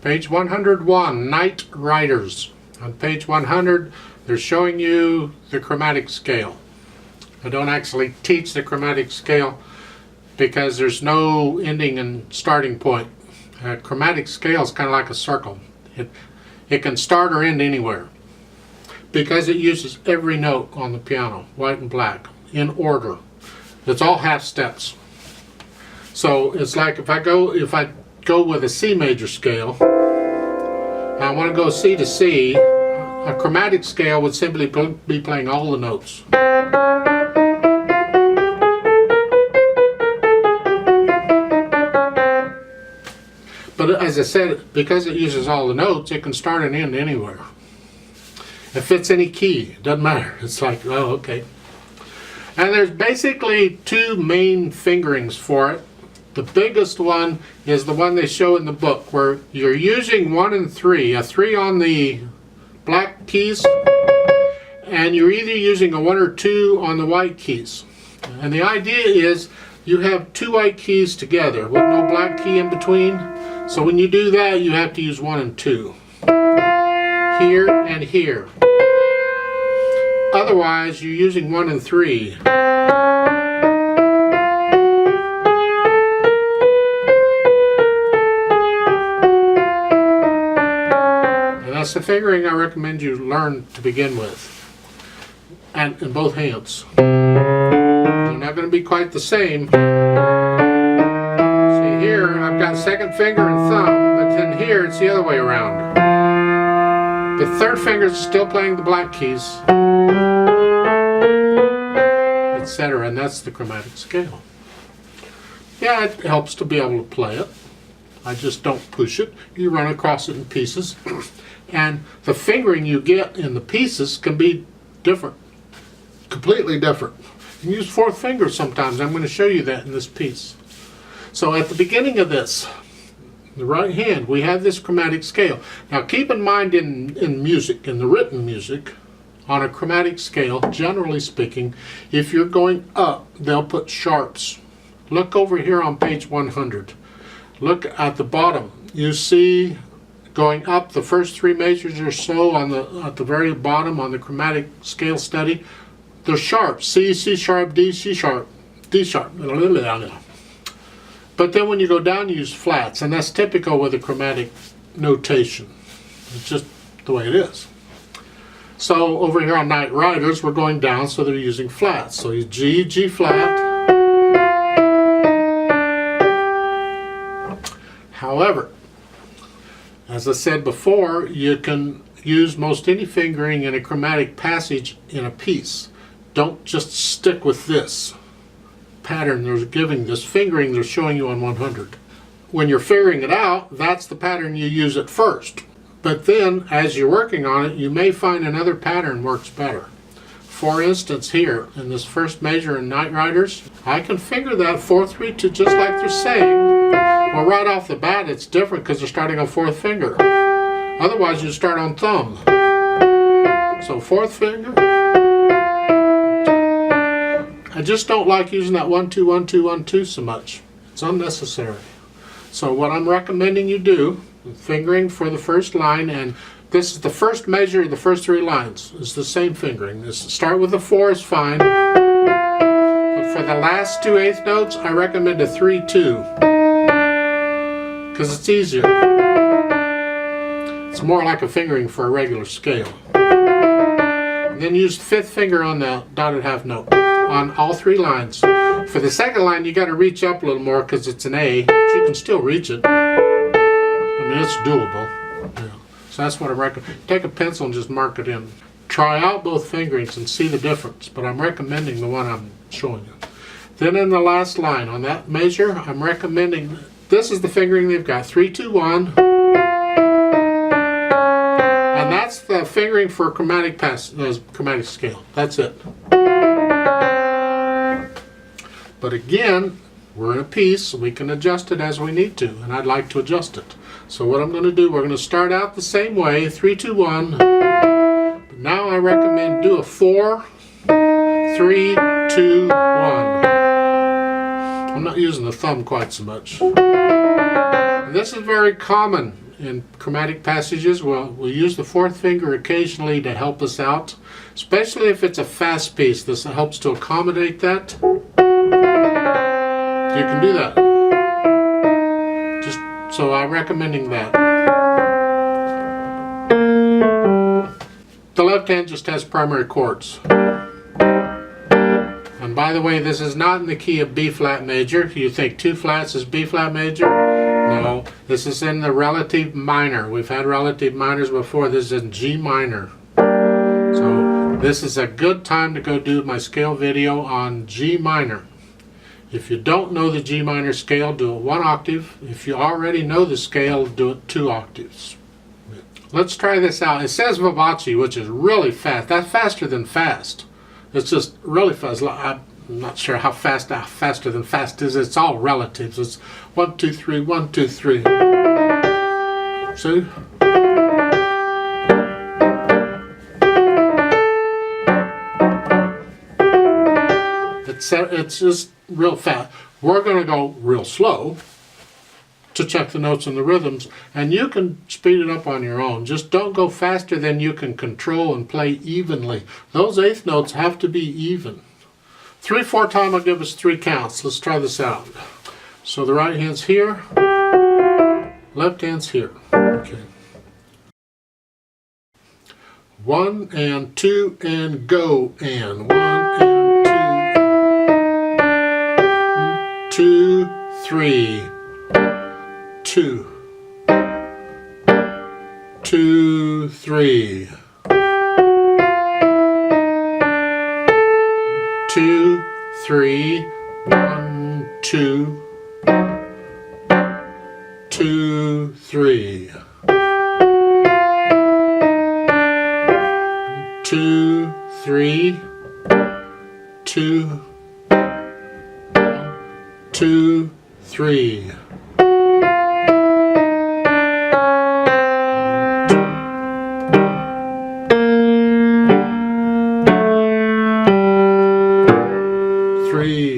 Page 101, Night Riders. On page 100, they're showing you the chromatic scale. I don't actually teach the chromatic scale because there's no ending and starting point. A chromatic scale is kind of like a circle. It can start or end anywhere because it uses every note on the piano, white and black, in order. It's all half steps. So it's like if I go with a C major scale, I want to go C to C, a chromatic scale would simply be playing all the notes. But as I said, because it uses all the notes, it can start and end anywhere. It fits any key, doesn't matter. It's like, oh, okay. And there's basically two main fingerings for it. The biggest one is the one they show in the book, where you're using 1 and 3, a 3 on the black keys, and you're either using a 1 or 2 on the white keys. And the idea is you have 2 white keys together with no black key in between. So when you do that, you have to use 1 and 2. Here and here. Otherwise, you're using 1 and 3. And that's the fingering I recommend you learn to begin with. And in both hands. They're not going to be quite the same. Here I've got second finger and thumb, but then here it's the other way around. The third finger is still playing the black keys, etc., and that's the chromatic scale. Yeah, it helps to be able to play it. I just don't push it. You run across it in pieces, and the fingering you get in the pieces can be different, completely different. You can use fourth finger sometimes. I'm going to show you that in this piece. So at the beginning of this, the right hand, we have this chromatic scale. Now keep in mind in music, in the written music, on a chromatic scale, generally speaking, if you're going up, they'll put sharps. Look over here on page 100. Look at the bottom. You see going up the first 3 measures or so at the very bottom on the chromatic scale study, they're sharps. C, C sharp, D, C sharp, D sharp. But then when you go down, you use flats, and that's typical with a chromatic notation. It's just the way it is. So over here on Night Riders, we're going down, so they're using flats. So you G, G flat. However, as I said before, you can use most any fingering in a chromatic passage in a piece. Don't just stick with this pattern they're giving, this fingering they're showing you on 100. When you're figuring it out, that's the pattern you use at first. But then, as you're working on it, you may find another pattern works better. For instance, here, in this first measure in Night Riders, I can finger that 4-3-2 just like they're saying. Well, right off the bat, it's different because they're starting on fourth finger. Otherwise, you start on thumb. So fourth finger. I just don't like using that 1-2, 1-2, 1-2 so much. It's unnecessary. So what I'm recommending you do, fingering for the first line, and this is the first measure of the first 3 lines. It's the same fingering. Start with the 4 is fine. But for the last 2 eighth notes, I recommend a 3-2. Because it's easier. It's more like a fingering for a regular scale. And then use the 5th finger on the dotted half note on all 3 lines. For the second line, you got to reach up a little more because it's an A, but you can still reach it. I mean, it's doable. Yeah. So that's what I recommend. Take a pencil and just mark it in. Try out both fingerings and see the difference, but I'm recommending the one I'm showing you. Then in the last line, on that measure, I'm recommending, this is the fingering they've got, 3-2-1. And that's the fingering for a chromatic scale. That's it. But again, we're in a piece, so we can adjust it as we need to, and I'd like to adjust it. So what I'm going to do, we're going to start out the same way, 3-2-1. But now I recommend do a 4-3-2-1. I'm not using the thumb quite so much. And this is very common in chromatic passages, we'll use the fourth finger occasionally to help us out, especially if it's a fast piece. This helps to accommodate that. You can do that. So I'm recommending that. The left hand just has primary chords. And by the way, this is not in the key of B flat major. You think 2 flats is B flat major? No, this is in the relative minor. We've had relative minors before. This is in G minor. So this is a good time to go do my scale video on G minor. If you don't know the G minor scale, do it 1 octave. If you already know the scale, do it 2 octaves. Let's try this out. It says vivace, which is really fast. That's faster than fast. It's just really fast. I'm not sure how faster than fast is. It's all relatives. It's 1, 2, 3, 1, 2, 3. See? It's just real fast. We're going to go real slow to check the notes and the rhythms, and you can speed it up on your own. Just don't go faster than you can control and play evenly. Those eighth notes have to be even. 3/4 time will give us 3 counts. Let's try this out. So the right hand's here, left hand's here. Okay. 1 and 2 and go, and 1 and 2, 3, 2, 2, 3, 2, 3, 1, 2, 2, 3, 2, 3, 2, 2, 3. Three.